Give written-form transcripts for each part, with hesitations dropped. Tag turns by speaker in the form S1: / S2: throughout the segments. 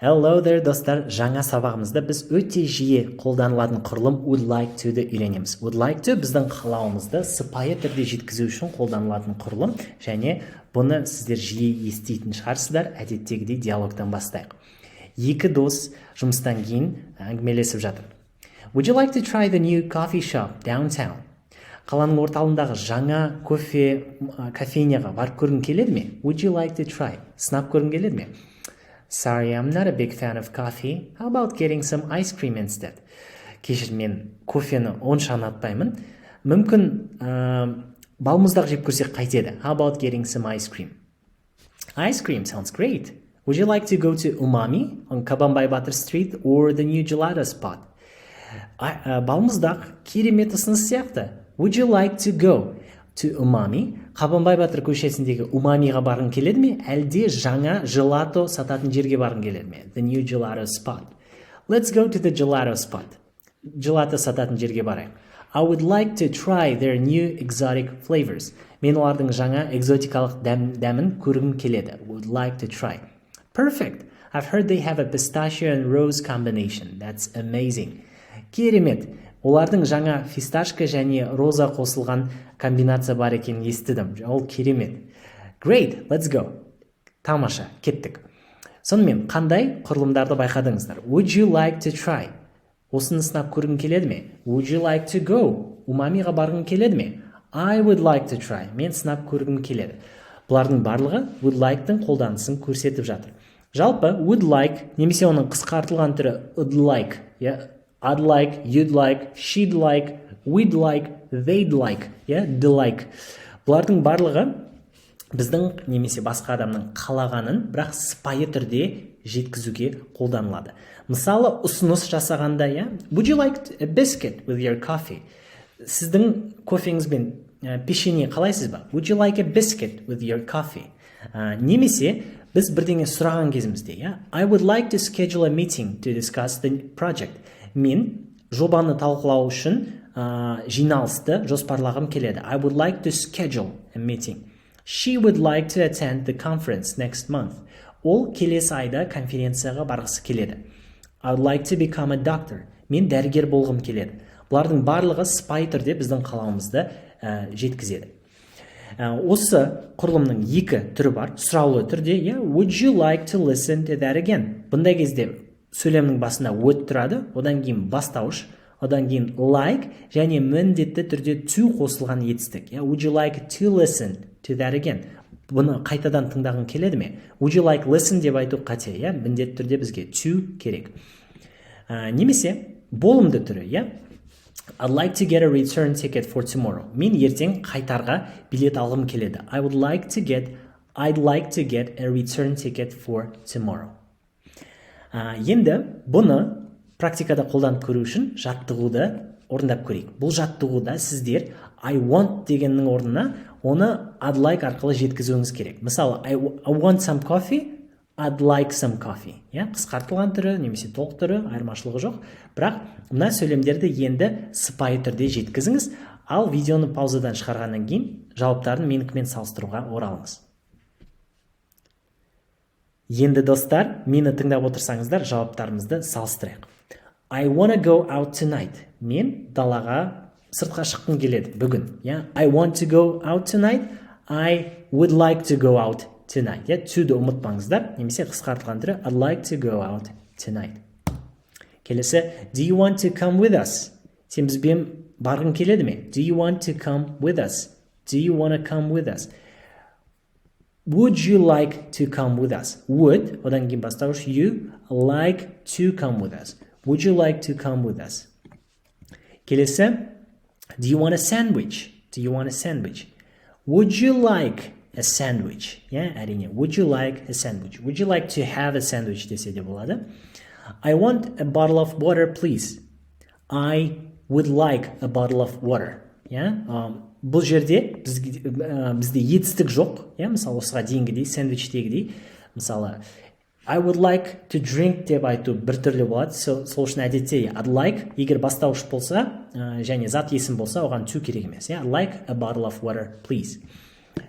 S1: Hello there, достар. Жаңа сабағымызда біз өте жиі қолданылатын құрылым would like to-ді үйренеміз. Would like to біздің қалауымызды сыпайы түрде жеткізу үшін қолданылатын құрылым, және бұны сіздер жиі еститін шығарсыздар. Әдеттегідей диалогтан бастайық. Екі дос жұмыстан кейін әңгімелесіп жатыр. Would you like to try the new coffee shop downtown? Қаланың орталығындағы жаңа кофейняға барып көргің келеді ме? Would you like to try? Сынап көргің келеді ме? Sorry, I'm not a big fan of coffee. How about getting some ice cream instead? Кешір, мен кофені онша ұнатпаймын. Мүмкін балмұздақ жеп көрсек қайтеді. How about getting some ice cream? Ice cream sounds great. Would you like to go to Umami on Kabambay Butter Street or the new gelato spot? Балмұздақ керемет ұсыныс сияқты. Would you like to go to Umami? Қабанбай батыр көшесіндегі Умамиға барғың келеді ме? Әлде жаңа желато сататын жерге барғың келеді ме? The new gelato spot. Let's go to the gelato spot. Желато сататын жерге барайық. I would like to try their new exotic flavors. Мен олардың жаңа экзотикалық дәмін көргім келеді. Would like to try. Perfect. I've heard they have a pistachio and rose combination. That's amazing. Керемет. Олардың жаңа фисташка және роза қосылған комбинация бар екенін естідім. Ол керемет. Great, let's go. Тамаша, кеттік. Сонымен, қандай құрылымдарды байқадыңыздар? Would you like to try? Осыны сынап көргің келеді ме? Would you like to go? Умамиға барғың келеді ме? I would like to try. Мен сынап көргім келеді. Бұлардың барлығы would like-тың қолданысын көрсетіп жатыр. Жалпы, would like, немесе оның қысқартылған түрі would like, I'd like, you'd like, she'd like, we'd like, they'd like, the like. Бұлардың барлығы біздің немесе басқа адамның қалағанын, бірақ сыпайы түрде жеткізуге қолданылады. Мысалы, ұсыныс жасағанда, Would you like a biscuit with your coffee? Сіздің кофеңізбен печенье қалайсыз ба? Would you like a biscuit with your coffee? Немесе біз бірдеңе сұраған кезімізде, I would like to schedule a meeting to discuss the project. Мен жобаны талқылау үшін жиналысты жоспарлағым келеді. I would like to schedule a meeting. She would like to attend the conference next month. Ол келесі айда конференцияға барғысы келеді. I would like to become a doctor. Мен дәрігер болғым келеді. Бұлардың барлығы сыпайы түрде біздің қалауымызды жеткізеді. Осы құрылымның екі түрі бар. Сұраулы түрде, Would you like to listen to that again? Бұндай кезде сөйлемнің басында would тұрады, одан кейін бастауыш, одан кейін like, және міндетті түрде to қосылған етістік. Would you like to listen to that again? Бұны қайтадан тыңдағың келеді ме? Would you like listen деп айту қате, міндетті түрде бізге to керек. Немесе болымды түрі, I'd like to get a return ticket for tomorrow. Мен ертең қайтарға билет алғым келеді. I'd like to get a return ticket for tomorrow. Енді бұны практикада қолданып көру үшін жаттығуды орындап көрейік. Бұл жаттығуда сіздер I want дегеннің орнына оны I'd like арқылы жеткізуіңіз керек. Мысалы, I want some coffee, I'd like some coffee. Қысқартылған түрі, немесе толық түрі, айырмашылығы жоқ. Бірақ мына сөйлемдерді енді сыпайы түрде жеткізіңіз, ал видеоны паузадан шығарғаннан кейін жауаптарын менікімен салыстыруға оралыңыз. Енді достар, мені тыңдап отырсаңыздар, жауаптарымызды салыстырайық. I wanna go out tonight. Мен далаға сыртқа шыққым келеді бүгін. I want to go out tonight. I would like to go out tonight. To-ді ұмытпаңыздар. Немесе қысқартылған түрі I'd like to go out tonight. Келесі, do you want to come with us? Сен бізбен барғың келеді ме? Do you want to come with us? Do you want to come with us? Would you like to come with us? Would, одан кейін бастауыш, you like to come with us. Would you like to come with us? Келесі, do you want a sandwich? Do you want a sandwich? Would you like a sandwich? Әрине, would you like a sandwich? Would you like to have a sandwich десе де болады. I want a bottle of water, please. I would like a bottle of water. Бұл жерде бізде етістік жоқ, мысалы осыға дейінгідей, сэндвичтегідей, мысалы I would like to drink деп айту бір түрлі болады, сол үшін әдетте I'd like, егер бастауыш болса және зат есім болса, оған to керек емес. I'd like a bottle of water, please.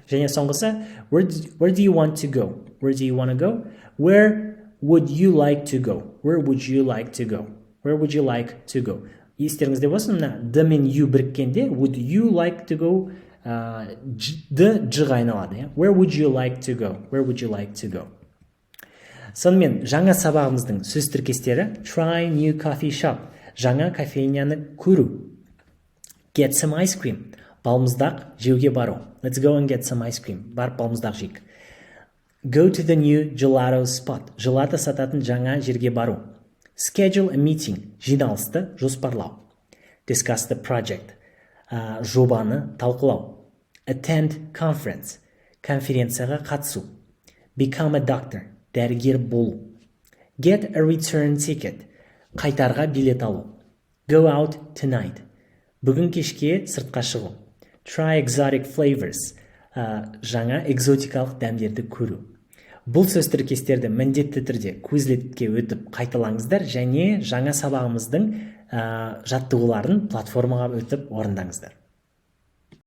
S1: Және соңғысы, where do you want to go? Where do you want to go? Where would you like to go? Where would you like to go? Where would you like to go? Естеріңізде болсын, мына the мен you біріккенде would you like to go ж-ға айналады. Where would you like to go? Where would you like to go? Сонымен жаңа сабағымыздың сөз тіркестері try new coffee shop, жаңа кофейняны көру. Get some ice cream, балмұздақ жеуге бару. Let's go and get some ice cream, барып балмұздақ жейік. Go to the new gelato spot, желато сататын жаңа жерге бару. Schedule a meeting, жиналысты жоспарлау. Discuss the project, жобаны талқылау. Attend conference, конференцияға қатысу. Become a doctor, дәрігер болу. Get a return ticket, қайтарға билет алу. Go out tonight, бүгін кешке сыртқа шығу. Try exotic flavors, жаңа экзотикалық дәмдерді көру. Бұл сөз тіркестерді міндетті түрде көзлетке өтіп қайталаңыздар және жаңа сабағымыздың жаттығуларын платформаға өтіп орындаңыздар.